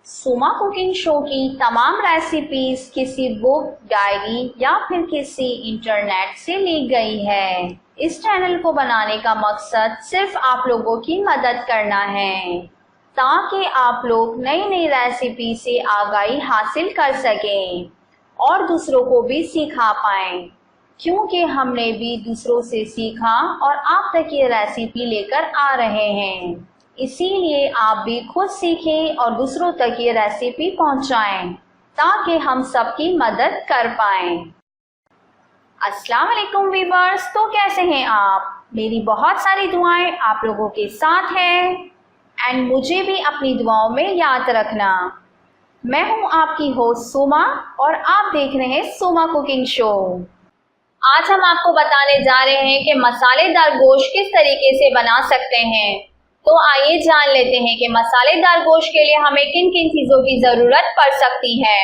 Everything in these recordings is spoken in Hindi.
सुमा कुकिंग शो की तमाम रेसिपीज किसी बुक, डायरी या फिर किसी इंटरनेट से ली गई है। इस चैनल को बनाने का मकसद सिर्फ आप लोगों की मदद करना है ताकि आप लोग नई नई रेसिपी से आगाही हासिल कर सकें और दूसरों को भी सिखा पाएं, क्योंकि हमने भी दूसरों से सीखा और आप तक ये रेसिपी लेकर आ रहे हैं। इसीलिए आप भी खुद सीखें और दूसरों तक ये रेसिपी पहुंचाएं ताकि हम सबकी मदद कर पाएं। अस्सलाम वालेकुम वीवर्स, तो कैसे हैं आप? मेरी बहुत सारी दुआएं आप लोगों के साथ हैं एंड मुझे भी अपनी दुआओं में याद रखना। मैं हूं आपकी होस्ट सुमा और आप देख रहे हैं सुमा कुकिंग शो। आज हम आपको बताने जा रहे हैं कि मसालेदार गोश्त किस तरीके से बना सकते हैं। तो आइए जान लेते हैं कि मसालेदार गोश्त के लिए हमें किन किन चीज़ों की ज़रूरत पड़ सकती है।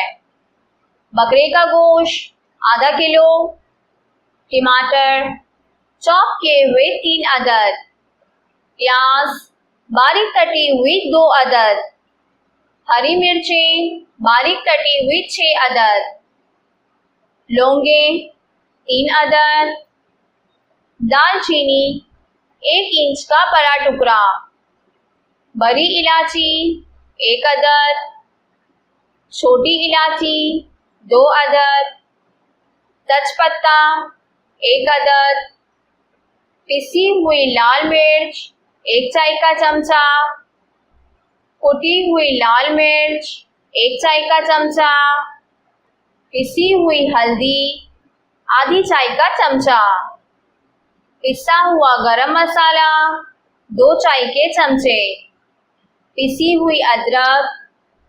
बकरे का गोश्त आधा किलो, टमाटर चॉप किए हुए 3 अदद, प्याज बारीक कटी हुई 2 अदद, हरी मिर्चें बारीक कटी हुई 6 अदद, लौंगे 3 अदद, दालचीनी 1 इंच का बड़ा टुकड़ा, बड़ी इलायची 1 अदद, छोटी इलायची 2 अदद, तेजपत्ता 1 अदद, पिसी हुई लाल मिर्च 1 चाय का चमचा, कुटी हुई लाल मिर्च 1 चाय का चमचा, पिसी हुई हल्दी आधी चाय का चमचा, पिसा हुआ गरम मसाला 2 चाय के चमचे, पिसी हुई अदरक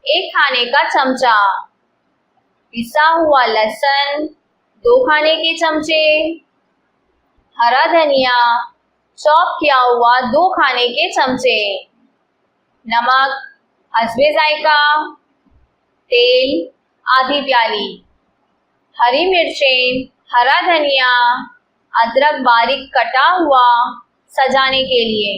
1 खाने का चमचा, पिसा हुआ लहसुन 2 खाने के चमचे, हरा धनिया चॉप किया हुआ 2 खाने के चमचे, नमक हस्बे जायका, तेल आधी प्याली, हरी मिर्चें, हरा धनिया, अदरक बारीक कटा हुआ सजाने के लिए।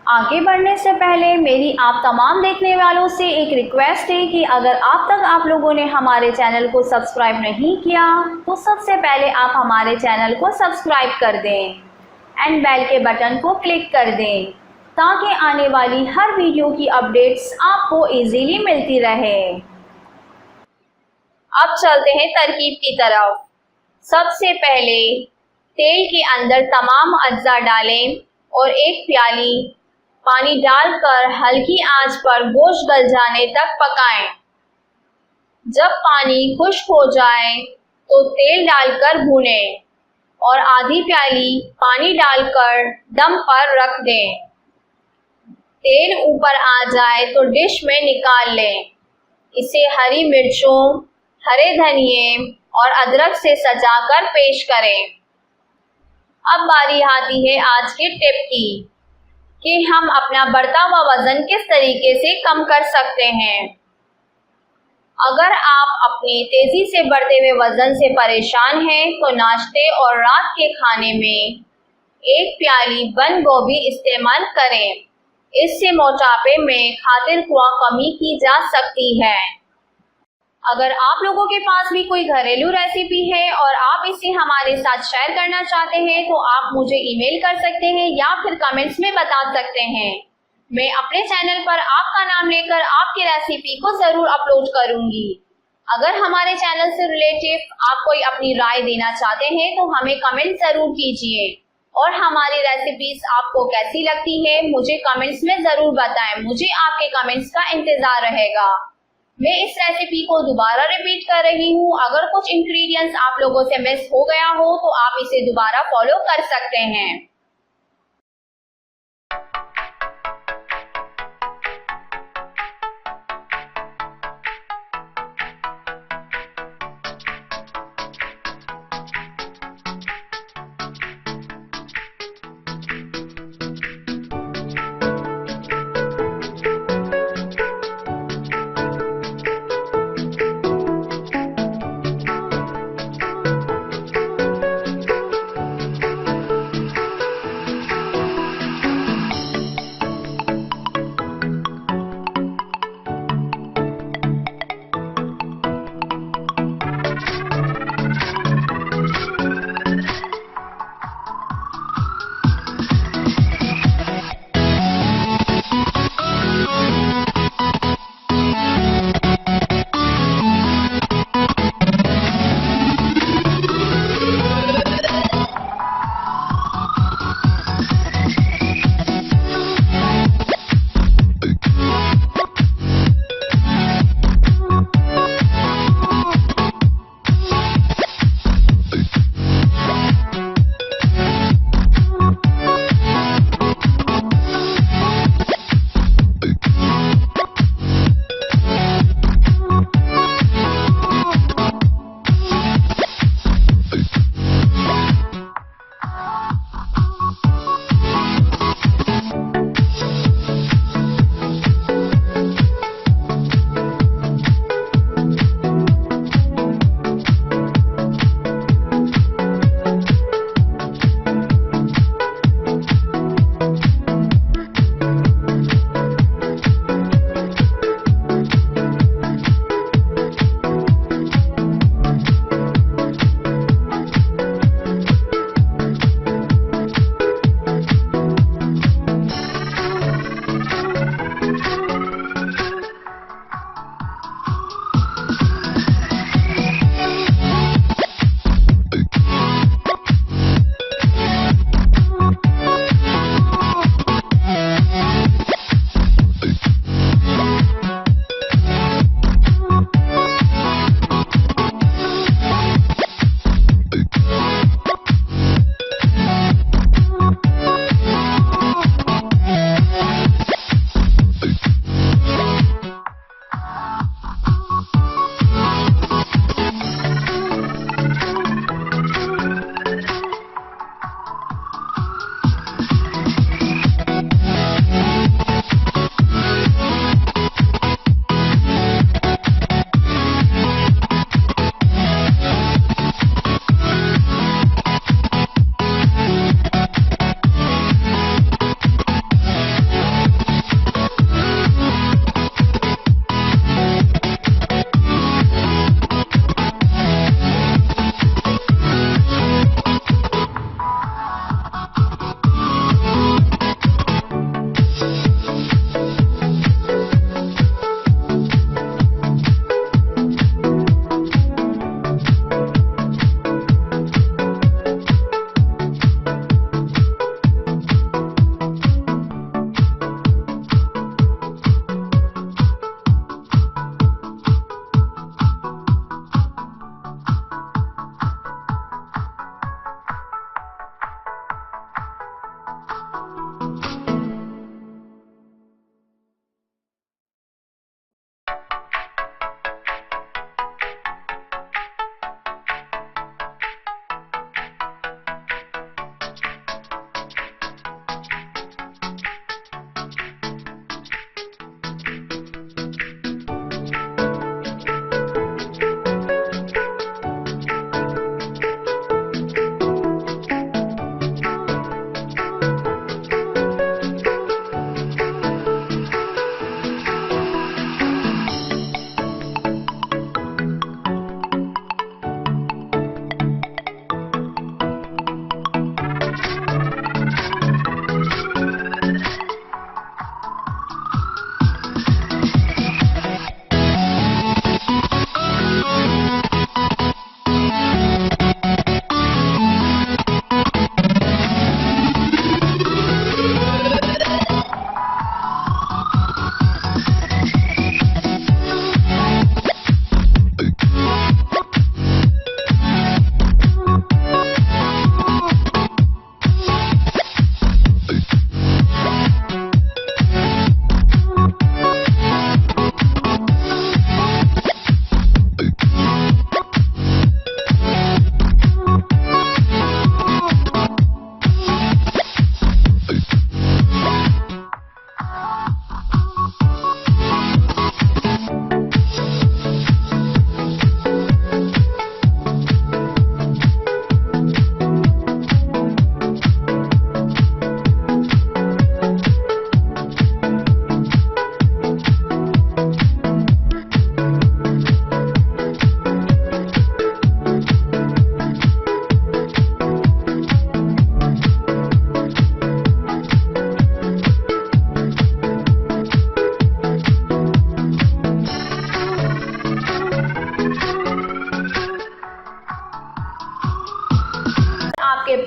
आगे बढ़ने से पहले मेरी आप तमाम देखने वालों से एक रिक्वेस्ट है कि अगर आप लोगों ने हमारे चैनल को सब्सक्राइब नहीं किया तो सबसे पहले आप हमारे चैनल को सब्सक्राइब कर दें एंड बेल के बटन को क्लिक कर दें ताकि आने वाली हर वीडियो की अपडेट्स आपको इजीली मिलती रहे। अब चलते हैं तरकीब की तरफ। सबसे पहले तेल के अंदर तमाम अज्जा डालें और 1 प्याली पानी डालकर हल्की आंच पर गोश्त गल जाने तक पकाएं। जब पानी खुश्क हो जाए तो तेल डालकर भूनें और आधी प्याली पानी डालकर दम पर रख दें। तेल ऊपर आ जाए तो डिश में निकाल लें। इसे हरी मिर्चों, हरे धनिये और अदरक से सजाकर पेश करें। अब बारी आती है आज के टिप की कि हम अपना बढ़ता हुआ वज़न किस तरीके से कम कर सकते हैं। अगर आप अपने तेज़ी से बढ़ते हुए वज़न से परेशान हैं तो नाश्ते और रात के खाने में 1 प्याली बंद गोभी इस्तेमाल करें। इससे मोटापे में खातिर ख्वाह कमी की जा सकती है। अगर आप लोगों के पास भी कोई घरेलू रेसिपी है और आप इसे हमारे साथ शेयर करना चाहते हैं तो आप मुझे ईमेल कर सकते हैं या फिर कमेंट्स में बता सकते हैं। मैं अपने चैनल पर आपका नाम लेकर आपकी रेसिपी को ज़रूर अपलोड करूंगी। अगर हमारे चैनल से रिलेटेड आप कोई अपनी राय देना चाहते हैं तो हमें कमेंट ज़रूर कीजिए और हमारी रेसिपीज आपको कैसी लगती है मुझे कमेंट्स में ज़रूर बताएं। मुझे आपके कमेंट्स का इंतज़ार रहेगा। मैं इस रेसिपी को दोबारा रिपीट कर रही हूँ। अगर कुछ इंग्रेडिएंट्स आप लोगों से मिस हो गया हो तो आप इसे दोबारा फॉलो कर सकते हैं।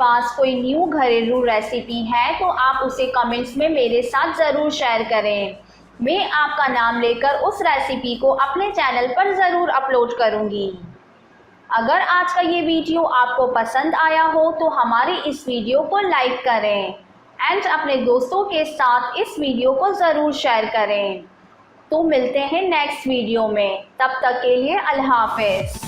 पास कोई न्यू घरेलू रेसिपी है तो आप उसे कमेंट्स में मेरे साथ ज़रूर शेयर करें। मैं आपका नाम लेकर उस रेसिपी को अपने चैनल पर ज़रूर अपलोड करूँगी। अगर आज का ये वीडियो आपको पसंद आया हो तो हमारी इस वीडियो को लाइक करें एंड अपने दोस्तों के साथ इस वीडियो को ज़रूर शेयर करें। तो मिलते हैं नेक्स्ट वीडियो में, तब तक के लिए अल्लाह हाफ़िज़।